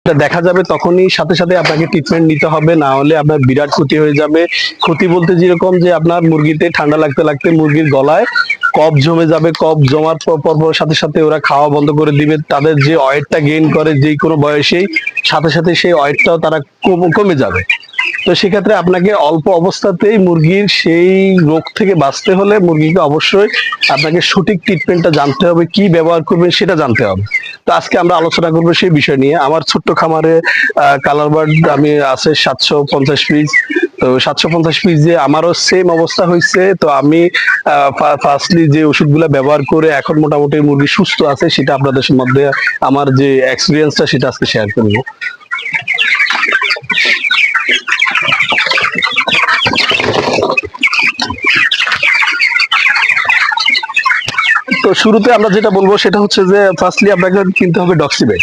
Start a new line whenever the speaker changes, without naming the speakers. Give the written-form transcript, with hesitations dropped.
এটা দেখা যাবে তখনই সাথে সাথে আপনাকে ট্রিটমেন্ট নিতে হবে, না হলে আপনার বিরাট ক্ষতি হয়ে যাবে। ক্ষতি বলতে যেরকম যে আপনার মুরগিতে ঠান্ডা লাগতে লাগতে মুরগির গলায় কফ জমে যাবে, কফ জমার পর সাথে সাথে ওরা খাওয়া বন্ধ করে দিবে। তাদের যে ওয়েটটা গেইন করে যে কোনো বয়সেই, সাথে সাথে সেই ওয়েটটাও তারা কমে যাবে। তো সেক্ষেত্রে আপনাকে অল্প অবস্থাতেই মুরগির সেই রোগ থেকে বাঁচতে হলে মুরগিকে অবশ্যই আপনাকে সঠিক ট্রিটমেন্টটা জানতে হবে, কি ব্যবহার করবেন সেটা জানতে হবে। তো আজকে আমরা আলোচনা করবো সেই বিষয় নিয়ে। আমার ছোট্ট খামারে কালার বার্ড আমি আছে 750 পিস। তো 750 পিস যে আমারও সেম অবস্থা হয়েছে। তো আমি ফার্স্টলি যে ওষুধগুলো ব্যবহার করে এখন মোটামুটি মুরগি সুস্থ আছে, সেটা আপনাদের মধ্যে আমার যে এক্সপিরিয়েন্সটা সেটা আজকে শেয়ার করবো। তো শুরুতে আমরা যেটা বলবো সেটা হচ্ছে যে ফার্স্টলি আপনাকে কিনতে হবে ডক্সিবেট।